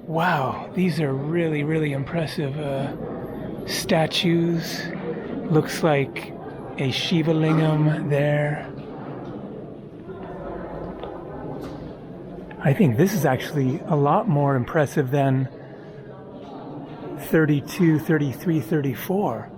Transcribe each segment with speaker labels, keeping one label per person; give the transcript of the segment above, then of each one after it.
Speaker 1: Wow, these are really, really impressive statues. Looks like a Shiva Lingam there. I think this is actually a lot more impressive than 32, 33, 34.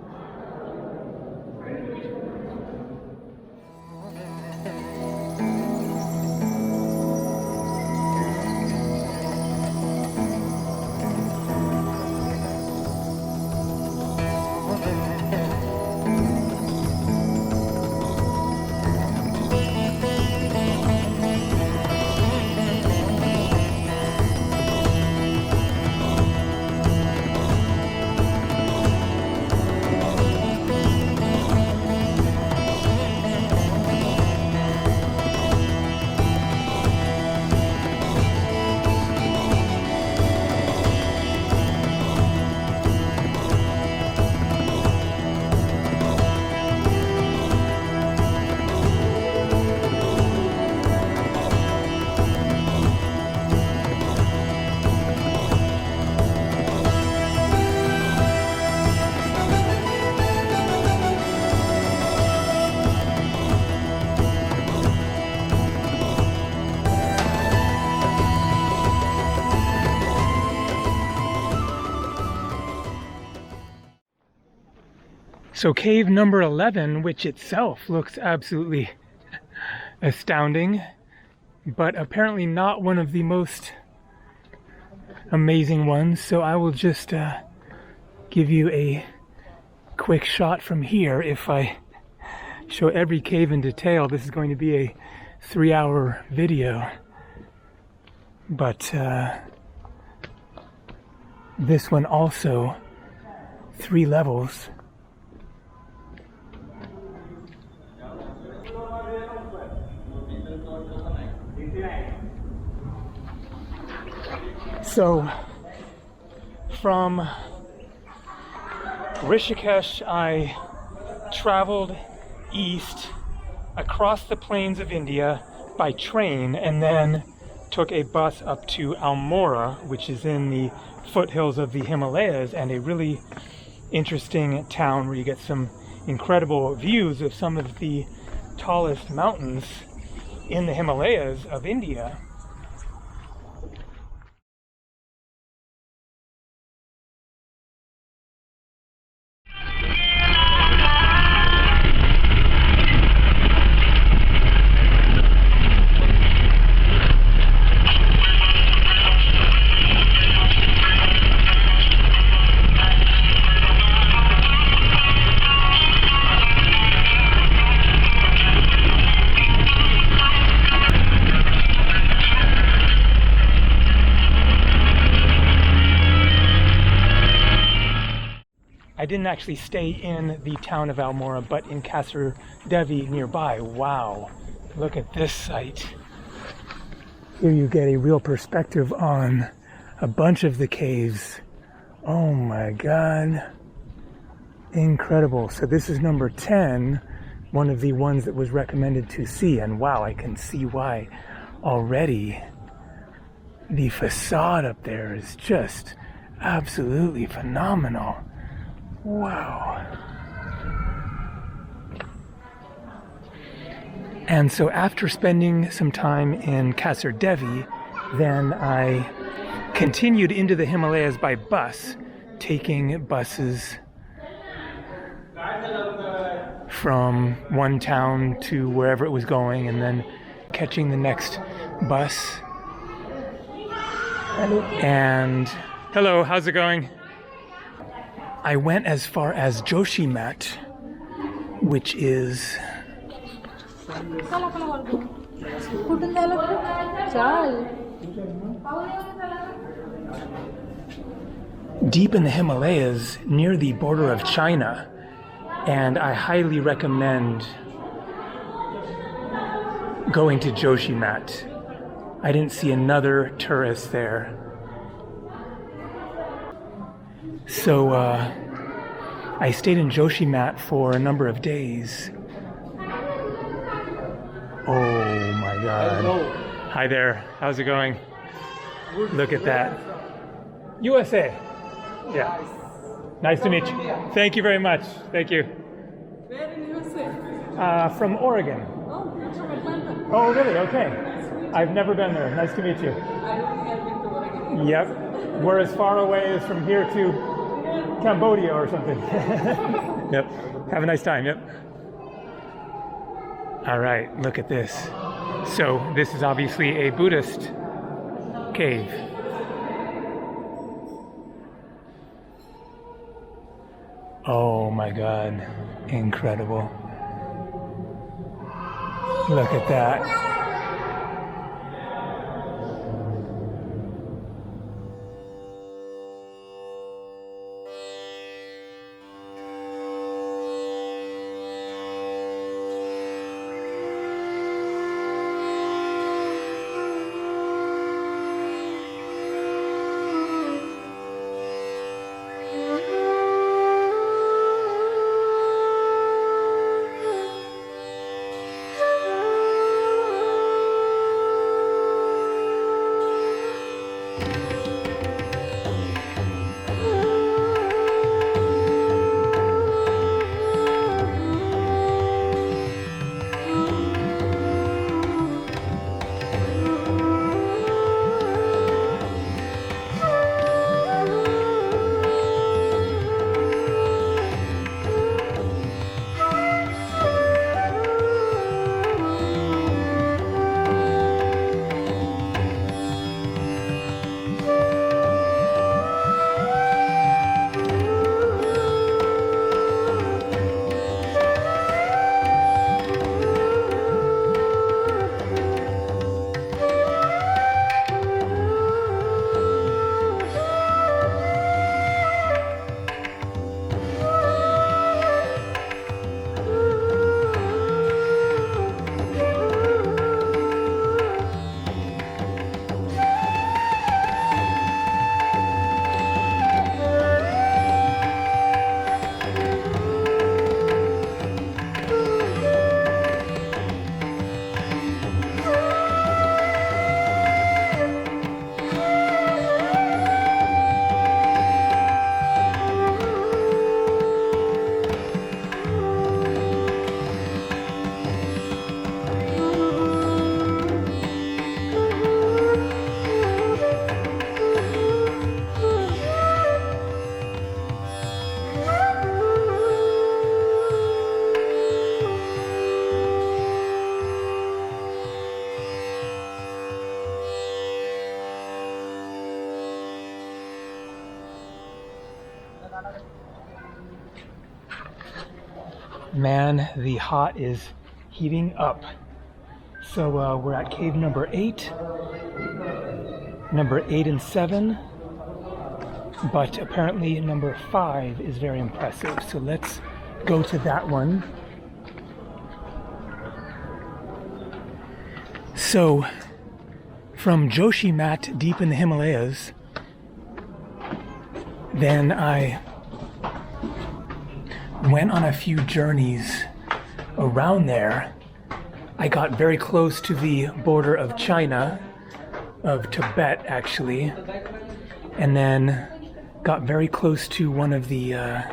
Speaker 1: So cave number 11, which itself looks absolutely astounding, but apparently not one of the most amazing ones. So I will just give you a quick shot from here. If I show every cave in detail, this is going to be a 3-hour video. But this one also 3 levels. So from Rishikesh, I traveled east across the plains of India by train and then took a bus up to Almora, which is in the foothills of the Himalayas, and a really interesting town where you get some incredible views of some of the tallest mountains in the Himalayas of India. I didn't actually stay in the town of Almora, but in Kasur Devi nearby. Wow, look at this site. Here you get a real perspective on a bunch of the caves. Oh my God, incredible. So this is number 10, one of the ones that was recommended to see, and wow, I can see why already. The facade up there is just absolutely phenomenal. Wow. And so after spending some time in Kasur Devi, then I continued into the Himalayas by bus, taking buses from one town to wherever it was going, and then catching the next bus. And hello, how's it going? I went as far as Joshimat, which is deep in the Himalayas near the border of China, and I highly recommend going to Joshimat. I didn't see another tourist there. So I stayed in Joshimat for a number of days. Oh my God. Hello. Hi there, how's it going? Look at that. USA. Yeah. Nice to meet you. Thank you very much. Thank you.
Speaker 2: Where in USA?
Speaker 1: From Oregon.
Speaker 2: Oh, you're from Atlanta.
Speaker 1: Oh, really? Okay.
Speaker 2: Nice to meet you.
Speaker 1: I've never been there. Nice to meet you.
Speaker 2: I don't have been to Oregon.
Speaker 1: Yep. We're as far away as from here to Cambodia or something. Yep. Have a nice time. Yep. All right. Look at this. So this is obviously a Buddhist cave. Oh my God. Incredible. Look at that. Man, the hot is heating up. So we're at cave number 8, number 8 and 7, but apparently number 5 is very impressive. So let's go to that one. So from Joshimat deep in the Himalayas, then I went on a few journeys around there. I got very close to the border of China, of Tibet actually, and then got very close to one of the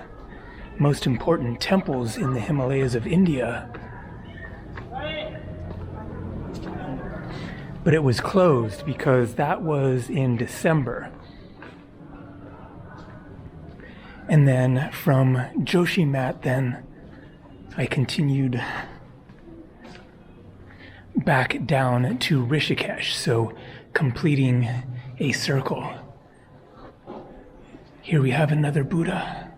Speaker 1: most important temples in the Himalayas of India. But it was closed because that was in December. And then from Joshimat, then I continued back down to Rishikesh, so completing a circle. Here we have another Buddha.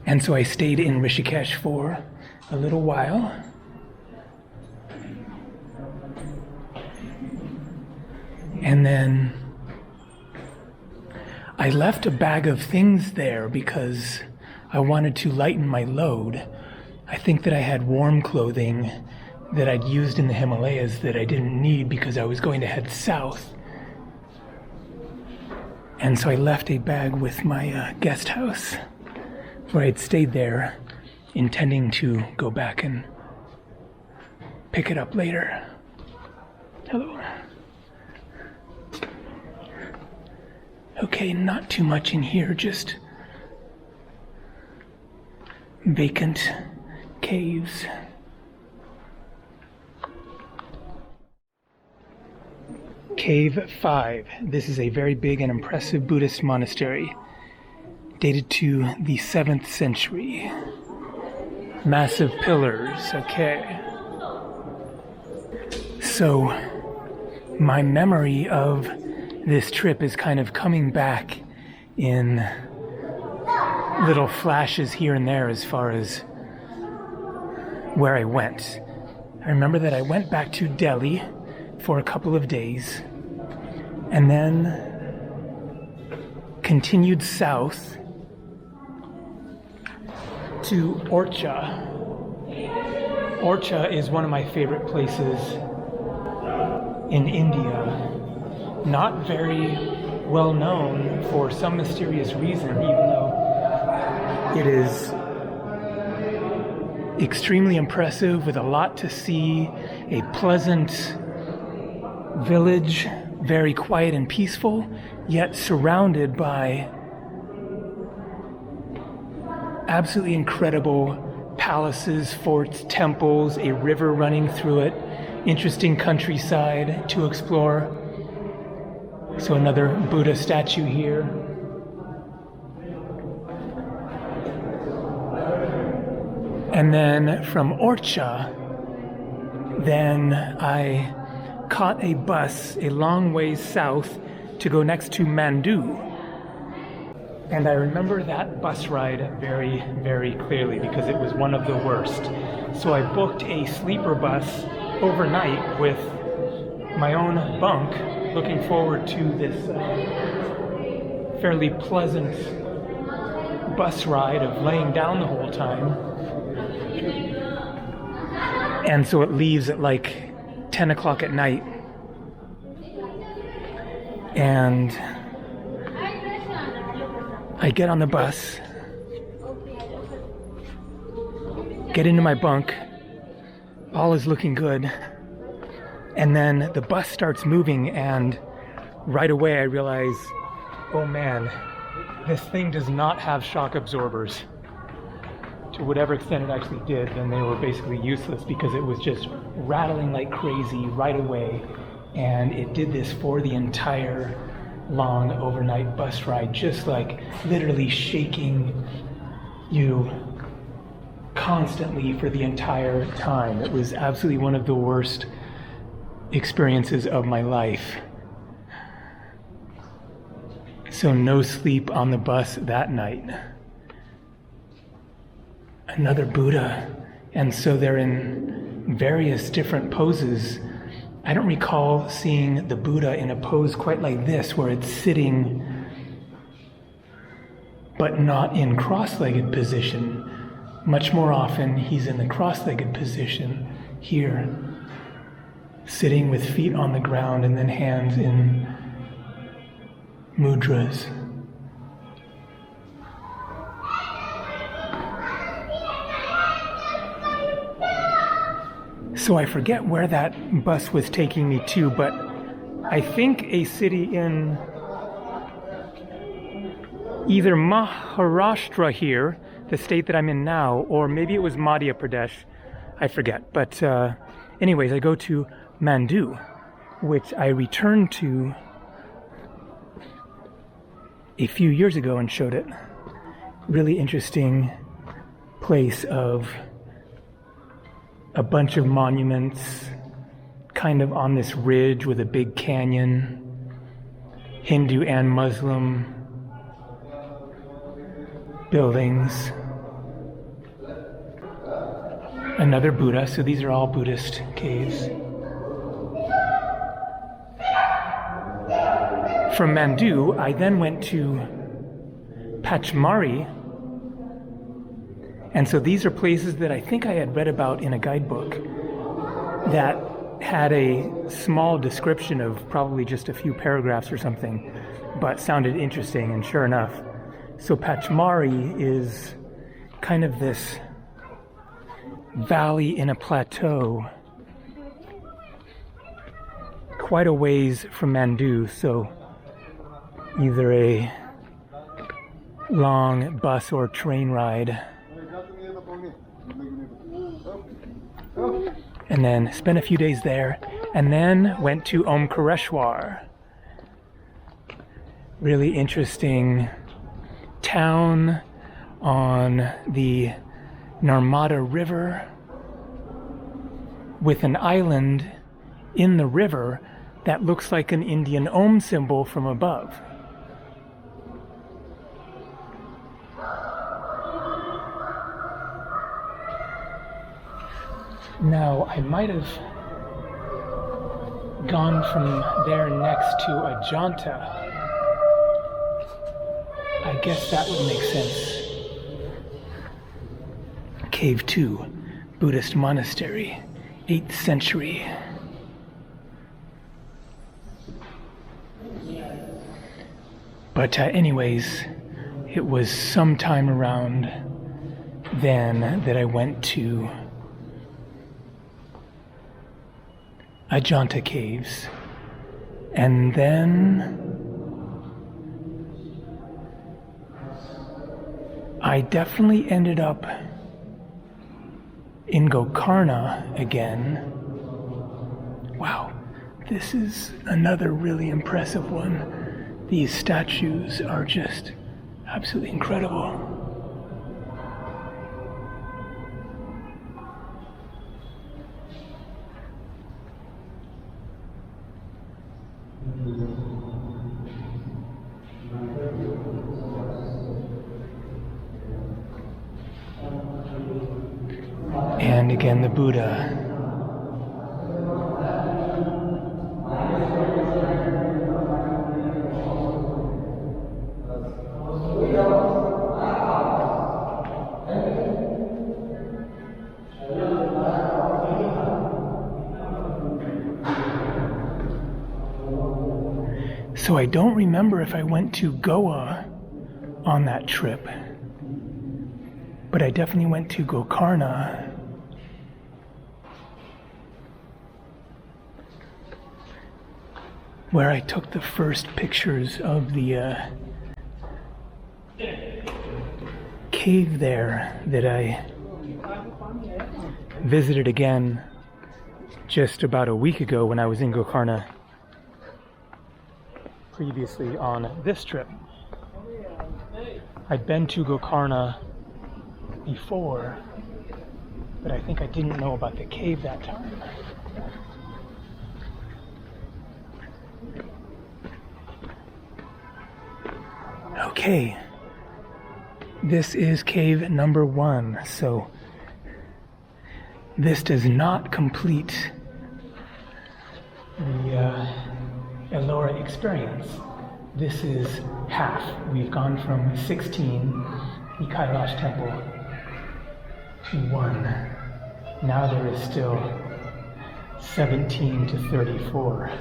Speaker 1: And so I stayed in Rishikesh for a little while. And then I left a bag of things there because I wanted to lighten my load. I think that I had warm clothing that I'd used in the Himalayas that I didn't need because I was going to head south. And so I left a bag with my guest house where I'd stayed there, intending to go back and pick it up later. Hello. Okay, not too much in here, just vacant caves. Cave 5. This is a very big and impressive Buddhist monastery, dated to the 7th century. Massive pillars, okay. So, my memory of this trip is kind of coming back in little flashes here and there as far as where I went. I remember that I went back to Delhi for a couple of days and then continued south to Orchha. Orchha is one of my favorite places in India. Not very well known for some mysterious reason, even though it is extremely impressive with a lot to see, a pleasant village, very quiet and peaceful, yet surrounded by absolutely incredible palaces, forts, temples, a river running through it, interesting countryside to explore. So another Buddha statue here. And then from Orchha, then I caught a bus a long ways south to go next to Mandu. And I remember that bus ride very, very clearly because it was one of the worst. So I booked a sleeper bus overnight with my own bunk, looking forward to this fairly pleasant bus ride of laying down the whole time. And so it leaves at like 10 o'clock at night. And I get on the bus, get into my bunk, all is looking good, and then the bus starts moving, and right away I realize, oh man, this thing does not have shock absorbers. To whatever extent it actually did, then they were basically useless because it was just rattling like crazy right away, and it did this for the entire long overnight bus ride, just like literally shaking you constantly for the entire time. It was absolutely one of the worst experiences of my life. So no sleep on the bus that night. Another Buddha, and so they're in various different poses. I don't recall seeing the Buddha in a pose quite like this, where it's sitting but not in cross-legged position. Much more often he's in the cross-legged position here, sitting with feet on the ground and then hands in mudras. So I forget where that bus was taking me to, but I think a city in either Maharashtra here, the state that I'm in now, or maybe it was Madhya Pradesh, I forget. But anyways, I go to Mandu, which I returned to a few years ago and showed it. Really interesting place of a bunch of monuments kind of on this ridge with a big canyon, Hindu and Muslim buildings. Another Buddha, so these are all Buddhist caves. From Mandu, I then went to Pachmari. And so these are places that I think I had read about in a guidebook that had a small description of probably just a few paragraphs or something, but sounded interesting, and sure enough. So Pachmari is kind of this valley in a plateau quite a ways from Mandu, so either a long bus or train ride. And then spent a few days there, and then went to Omkareshwar. Really interesting town on the Narmada River with an island in the river that looks like an Indian Om symbol from above. Now, I might have gone from there next to Ajanta. I guess that would make sense. Cave 2, Buddhist monastery, 8th century. But anyways, it was sometime around then that I went to Ajanta caves, and then I definitely ended up in Gokarna again. Wow, this is another really impressive one. These statues are just absolutely incredible. And again, the Buddha. So I don't remember if I went to Goa on that trip, but I definitely went to Gokarna. Where I took the first pictures of the cave there that I visited again just about a week ago when I was in Gokarna previously on this trip. I'd been to Gokarna before, but I think I didn't know about the cave that time. Okay, this is cave number 1, so this does not complete the Ellora experience. This is half. We've gone from 16, the Kailash temple, to 1. Now there is still 17 to 34.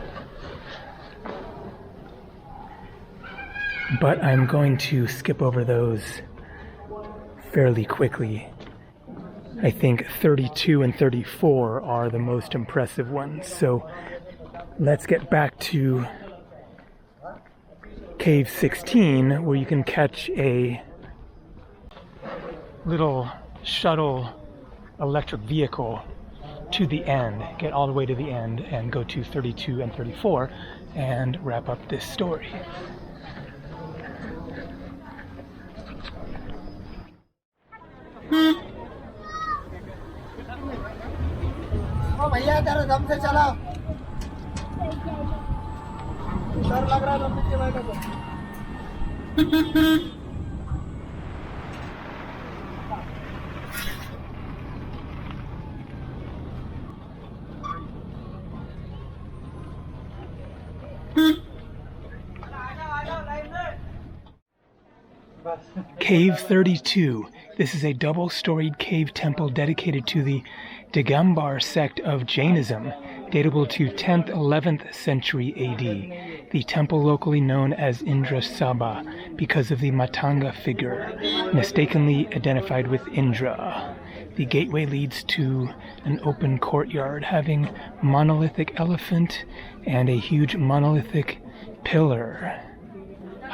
Speaker 1: But I'm going to skip over those fairly quickly. I think 32 and 34 are the most impressive ones. So let's get back to cave 16, where you can catch a little shuttle electric vehicle to the end, get all the way to the end, and go to 32 and 34 and wrap up this story.
Speaker 3: भैया तेरा दम से चला डर लग रहा है तो पीछे बैठो तो
Speaker 1: Cave 32. This is a double-storied cave temple dedicated to the Digambar sect of Jainism, datable to 10th, 11th century AD. the temple locally known as Indra Sabha because of the Matanga figure, mistakenly identified with Indra. The gateway leads to an open courtyard having monolithic elephant and a huge monolithic pillar.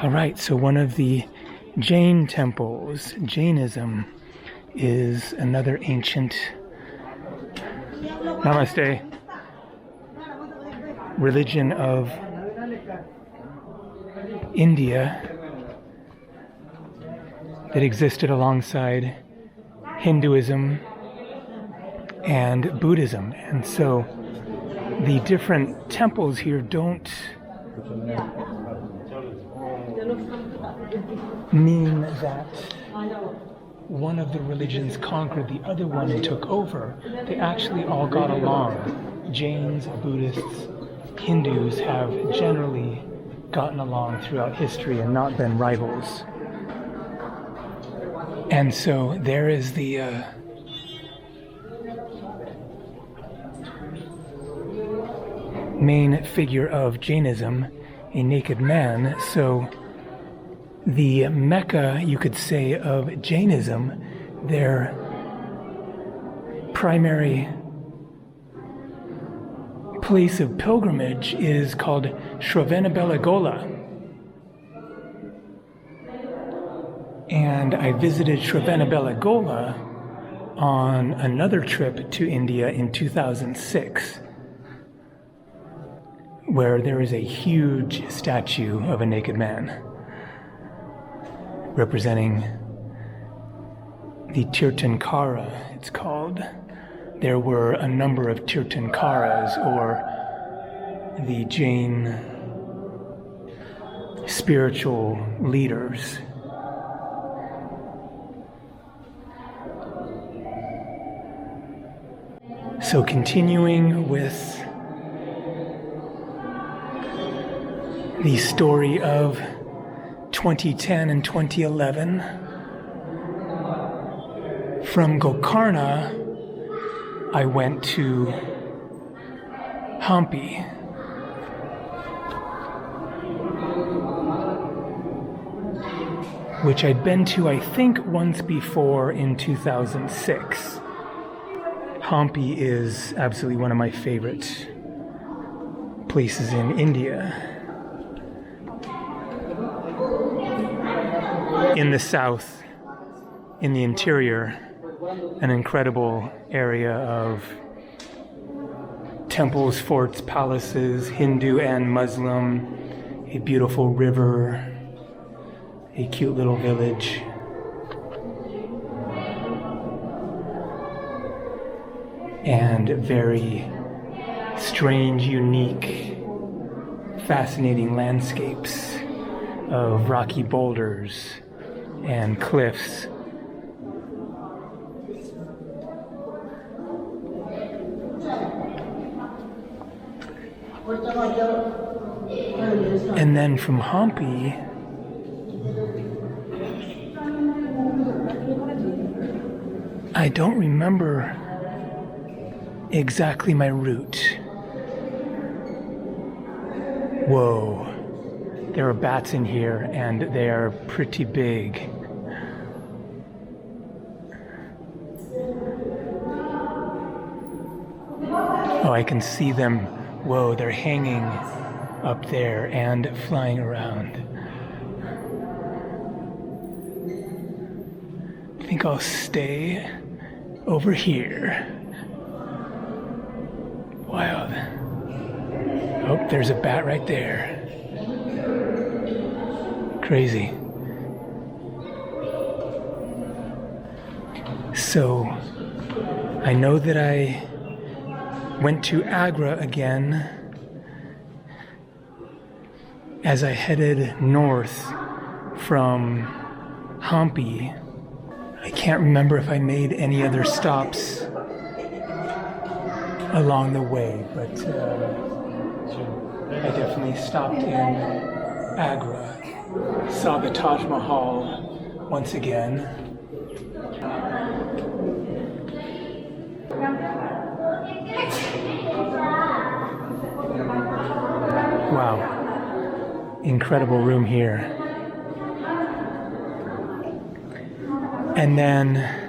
Speaker 1: Alright, so one of the Jain temples, Jainism, is another ancient Namaste religion of India that existed alongside Hinduism and Buddhism. And so the different temples here don't mean that one of the religions conquered the other one and took over. They actually all got along. Jains, Buddhists, Hindus have generally gotten along throughout history and not been rivals. And so there is the main figure of Jainism, a naked man. So the Mecca, you could say, of Jainism, their primary place of pilgrimage is called Shravanabelagola. And I visited Shravanabelagola on another trip to India in 2006, where there is a huge statue of a naked man representing the Tirthankara, it's called. There were a number of Tirthankaras, or the Jain spiritual leaders. So continuing with the story of 2010 and 2011, from Gokarna, I went to Hampi. Which I'd been to, I think, once before in 2006. Hampi is absolutely one of my favorite places in India. In the south, in the interior, an incredible area of temples, forts, palaces, Hindu and Muslim, a beautiful river, a cute little village. And very strange, unique, fascinating landscapes of rocky boulders and cliffs. And then from Hampi, I don't remember exactly my route. Whoa, there are bats in here and they are pretty big. Oh, I can see them. Whoa, they're hanging up there and flying around. I think I'll stay over here. Wild. Oh, there's a bat right there. Crazy. So, I know that I went to Agra again as I headed north from Hampi. I can't remember if I made any other stops along the way, but I definitely stopped in Agra, saw the Taj Mahal once again. Wow. incredible room here. And then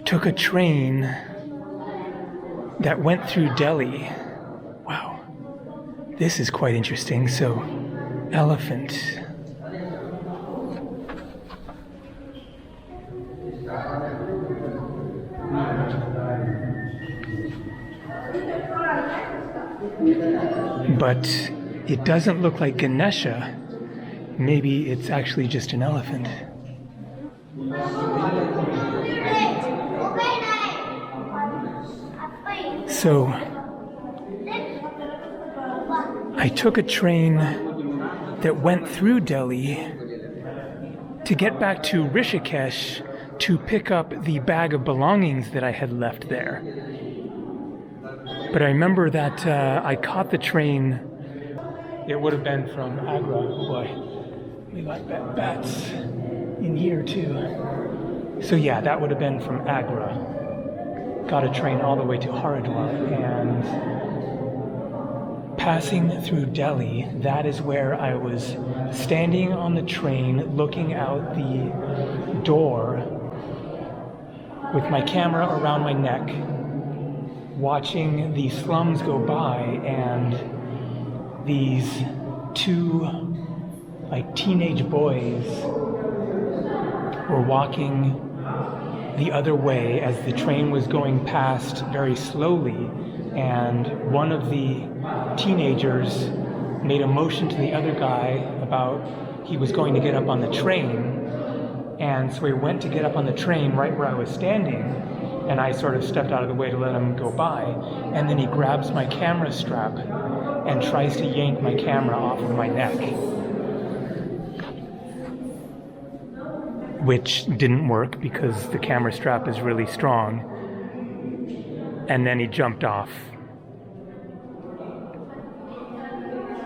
Speaker 1: took a train that went through Delhi. Wow, this is quite interesting. So, elephant. But it doesn't look like Ganesha. Maybe it's actually just an elephant. So I took a train that went through Delhi to get back to Rishikesh to pick up the bag of belongings that I had left there. But I remember that I caught the train. It would have been from Agra. Oh boy, we got bats in here too. So yeah, that would have been from Agra. Got a train all the way to Haridwar, and passing through Delhi, that is where I was standing on the train looking out the door with my camera around my neck, watching the slums go by, and these two like teenage boys were walking the other way as the train was going past very slowly, and one of the teenagers made a motion to the other guy about he was going to get up on the train, and so he went to get up on the train right where I was standing, and I sort of stepped out of the way to let him go by, and then he grabs my camera strap and tries to yank my camera off of my neck, which didn't work because the camera strap is really strong. And then he jumped off.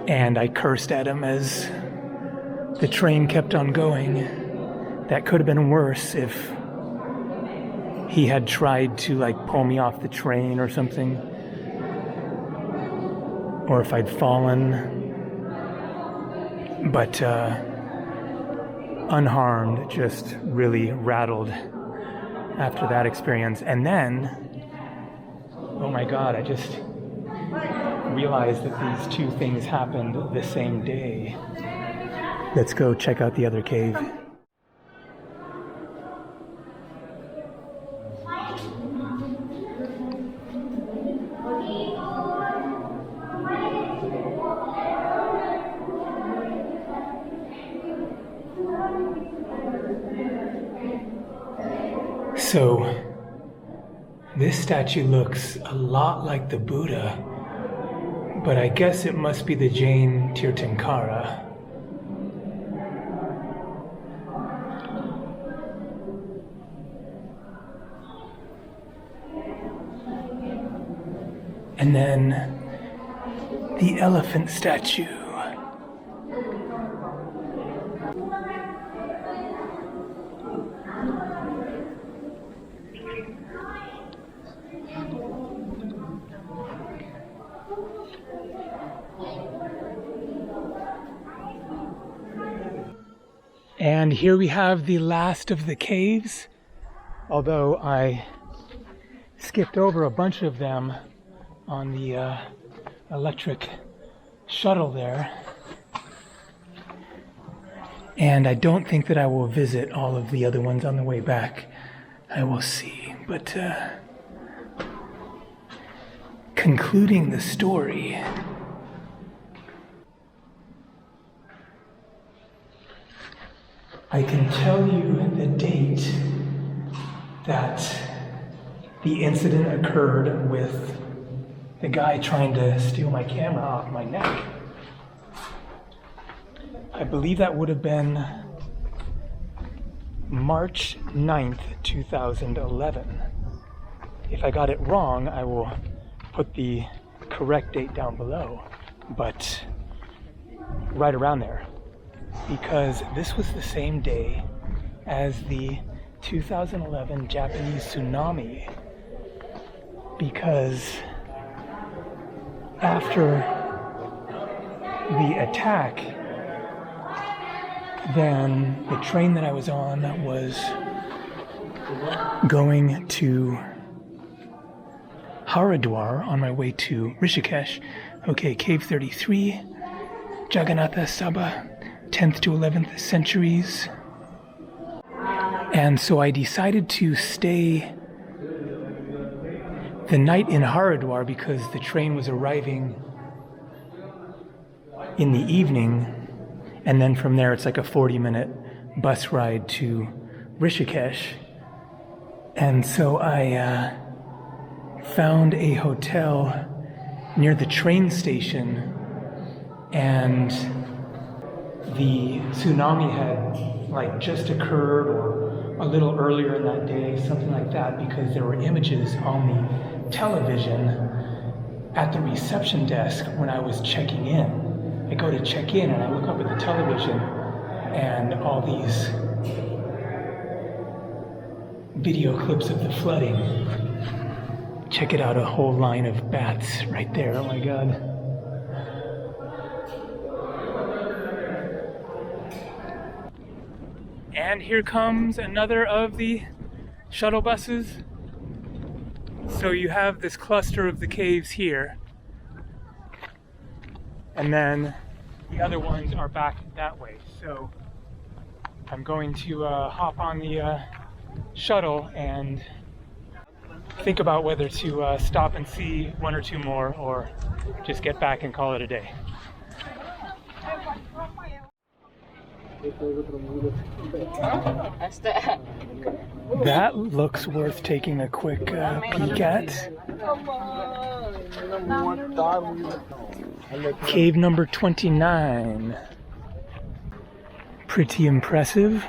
Speaker 1: And I cursed at him as the train kept on going. That could have been worse if he had tried to like pull me off the train or something. Or if I'd fallen. But unharmed, just really rattled after that experience. And then, oh my God, I just realized that these two things happened the same day. Let's go check out the other cave. So, this statue looks a lot like the Buddha, but I guess it must be the Jain Tirthankara. And then the elephant statue. And here we have the last of the caves, although I skipped over a bunch of them on the electric shuttle there. And I don't think that I will visit all of the other ones on the way back. I will see. But concluding the story, I can tell you the date that the incident occurred with the guy trying to steal my camera off my neck. I believe that would have been March 9th, 2011. If I got it wrong, I will put the correct date down below, but right around there. Because this was the same day as the 2011 Japanese tsunami. Because after the attack, then the train that I was on was going to Haridwar on my way to Rishikesh. Okay, Cave 33, Jagannatha Sabha, 10th to 11th centuries. And so I decided to stay the night in Haridwar because the train was arriving in the evening, and then from there it's like a 40-minute bus ride to Rishikesh. And so I found a hotel near the train station, and the tsunami had like just occurred or a little earlier in that day, something like that, because there were images on the television at the reception desk when I was checking in. I go to check in and I look up at the television and all these video clips of the flooding. Check it out, a whole line of bats right there. Oh my God. And here comes another of the shuttle buses. So you have this cluster of the caves here, and then the other ones are back that way. So I'm going to hop on the shuttle and think about whether to stop and see one or two more or just get back and call it a day. That looks worth taking a quick peek at. Cave number 29. Pretty impressive.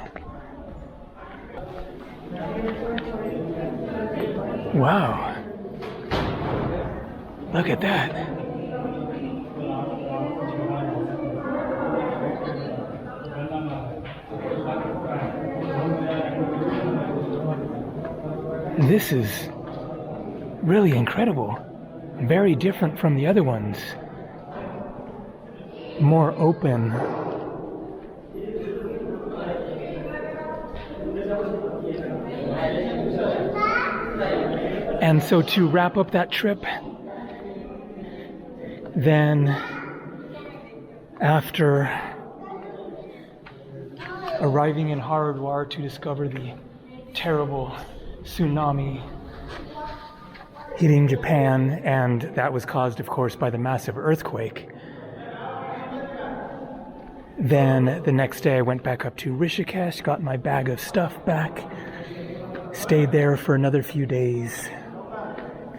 Speaker 1: Wow. Look at that. This is really incredible. Very different from the other ones. More open. And so to wrap up that trip, then after arriving in Haridwar to discover the terrible tsunami hitting Japan, and that was caused, of course, by the massive earthquake. Then the next day I went back up to Rishikesh, got my bag of stuff back, stayed there for another few days,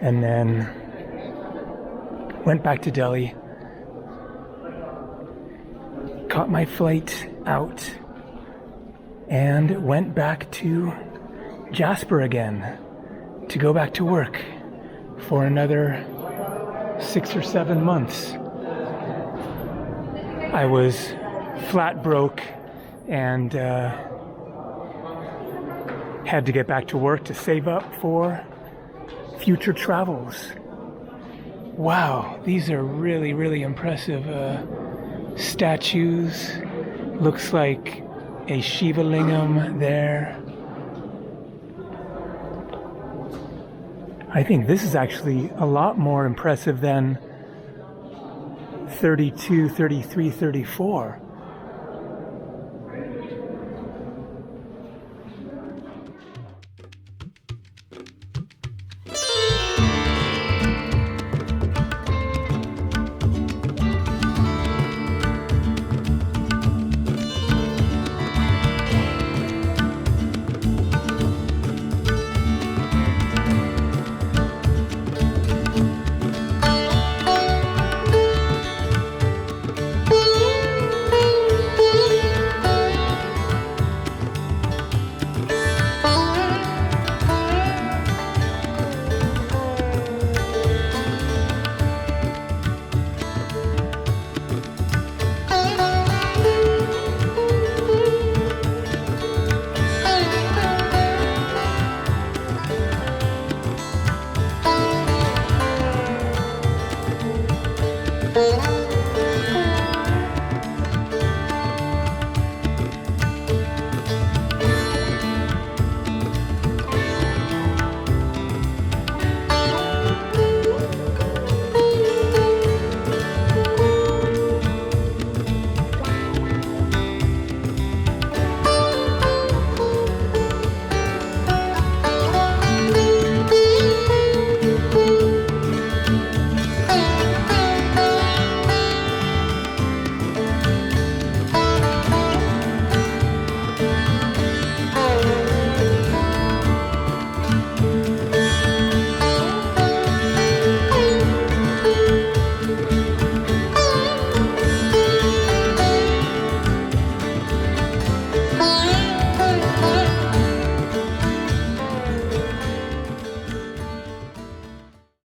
Speaker 1: and then went back to Delhi, caught my flight out, and went back to Jasper again to go back to work for another 6 or 7 months. I was flat broke and had to get back to work to save up for future travels. Wow, these are really, really impressive statues. Looks like a Shiva Lingam there. I think this is actually a lot more impressive than 32, 33, 34.